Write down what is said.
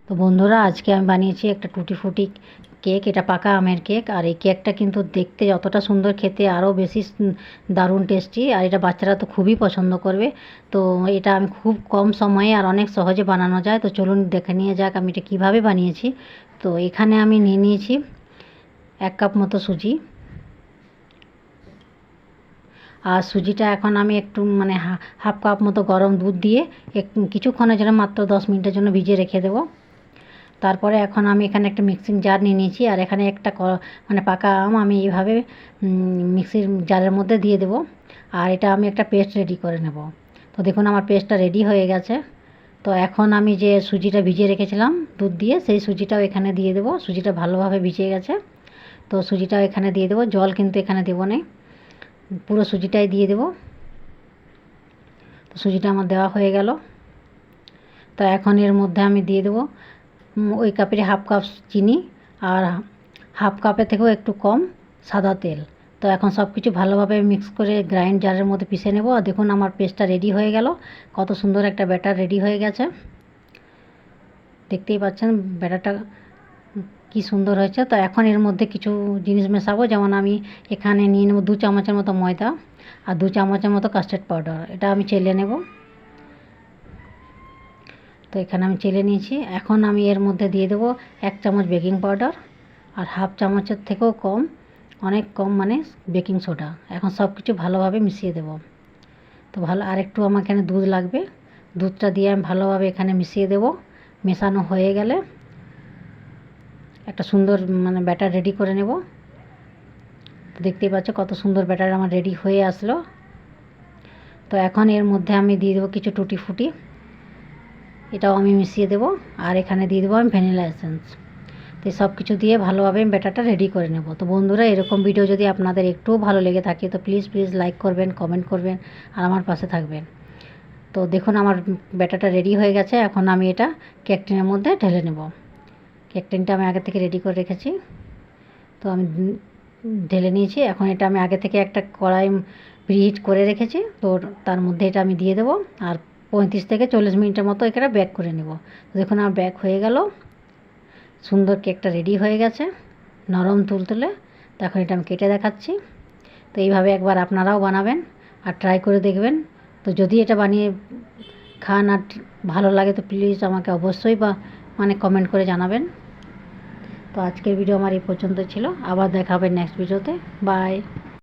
তো বন্ধুরা, আজকে আমি বানিয়েছি একটা টুটি ফুটি কেক। এটা পাকা আমের কেক। আর এই কেকটা কিন্তু দেখতে যতটা সুন্দর, খেতে আরও বেশি দারুণ টেস্টি। আর এটা বাচ্চারা তো খুবই পছন্দ করবে। তো এটা আমি খুব কম সময়ে আর অনেক সহজে বানানো যায়। তো চলুন দেখে নিয়ে যাক আমি এটা কীভাবে বানিয়েছি। তো এখানে আমি নিয়ে নিয়েছি 1 কাপ মতো সুজি। আর সুজিটা এখন আমি একটু হাফ কাপ মতো গরম দুধ দিয়ে কিছুক্ষণের জন্য, মাত্র 10 মিনিটের জন্য ভিজিয়ে রেখে দেবো। তারপরে এখন আমি এখানে একটা মিক্সিং জার নিয়ে নিয়েছি। আর এখানে একটা পাকা আম আমি এইভাবে মিক্সির জারের মধ্যে দিয়ে দেবো। আর এটা আমি একটা পেস্ট রেডি করে নেব। তো দেখুন আমার পেস্টটা রেডি হয়ে গেছে। তো এখন আমি যে সুজিটা ভিজিয়ে রেখেছিলাম দুধ দিয়ে, সেই সুজিটাও এখানে দিয়ে দেবো। সুজিটা ভালোভাবে ভিজিয়ে গেছে। তো সুজিটাও এখানে দিয়ে দেবো, জল কিন্তু এখানে দেবো না, পুরো সুজিটাই দিয়ে দেবো। তো সুজিটা আমার দেওয়া হয়ে গেল। তো এখন এর মধ্যে আমি দিয়ে দেবো ওই কাপের হাফ কাপ চিনি আর হাফ কাপের থেকেও একটু কম সাদা তেল। তো এখন সব কিছু ভালোভাবে মিক্স করে গ্রাইন্ড জারের মধ্যে পিষে নেব। আর দেখুন আমার পেস্টটা রেডি হয়ে গেল। কত সুন্দর একটা ব্যাটার রেডি হয়ে গেছে। দেখতেই পাচ্ছেন ব্যাটারটা কি সুন্দর হয়েছে। তো এখন এর মধ্যে কিছু জিনিস মেশাবো। যেমন আমি এখানে নিয়ে নেব 2 চামচের মতো ময়দা আর 2 চামচের মতো কাস্টার্ড পাউডার। এটা আমি চেলে নেব। তো এখানে আমি চেলে নিয়েছি। এখন আমি এর মধ্যে দিয়ে দেবো 1 চামচ বেকিং পাউডার আর হাফ চামচের থেকেও কম, অনেক কম বেকিং সোডা। এখন সব কিছু ভালোভাবে মিশিয়ে দেব। তো আর একটু আমার এখানে দুধ লাগবে। দুধটা দিয়ে আমি ভালোভাবে এখানে মিশিয়ে দেব। মেশানো হয়ে গেলে একটা সুন্দর ব্যাটার রেডি করে নেব। দেখতেই পাচ্ছ কত সুন্দর ব্যাটার আমার রেডি হয়ে আসলো। তো এখন এর মধ্যে আমি দিয়ে দেবো কিছু টুটি ফুটি। এটাও আমি মিশিয়ে দেবো। আর এখানে দিয়ে দেবো আমি ভ্যানিলা এসেন্স। তো সব কিছু দিয়ে ভালোভাবে আমি ব্যাটারটা রেডি করে নেব। তো বন্ধুরা, এরকম ভিডিও যদি আপনাদের একটুও ভালো লেগে থাকে তো প্লিজ লাইক করবেন, কমেন্ট করবেন আর আমার পাশে থাকবেন। তো দেখুন আমার ব্যাটারটা রেডি হয়ে গেছে। এখন আমি এটা কেক টিনের মধ্যে ঢেলে নেব। কেক টিনটা আমি আগে থেকে রেডি করে রেখেছি। তো আমি ঢেলে নিয়েছি। এখন এটা আমি আগে থেকে একটা কড়াই প্রিহিট করে রেখেছি। তো তার মধ্যে এটা আমি দিয়ে দেবো। আর 35 থেকে 40 মিনিটের মতো এটা বেক করে নেব। তো দেখুন আমার বেক হয়ে গেল। সুন্দর কেকটা রেডি হয়ে গেছে, নরম তুলতুলে। তো এখন এটা আমি কেটে দেখাচ্ছি। তো এইভাবে একবার আপনারাও বানাবেন আর ট্রাই করে দেখবেন। তো যদি এটা বানিয়ে খান আর ভালো লাগে তো প্লিজ আমাকে অবশ্যই কমেন্ট করে জানাবেন। তো আজকের ভিডিও আমার এই পর্যন্ত ছিল। আবার দেখা হবে নেক্সট ভিডিওতে। বাই।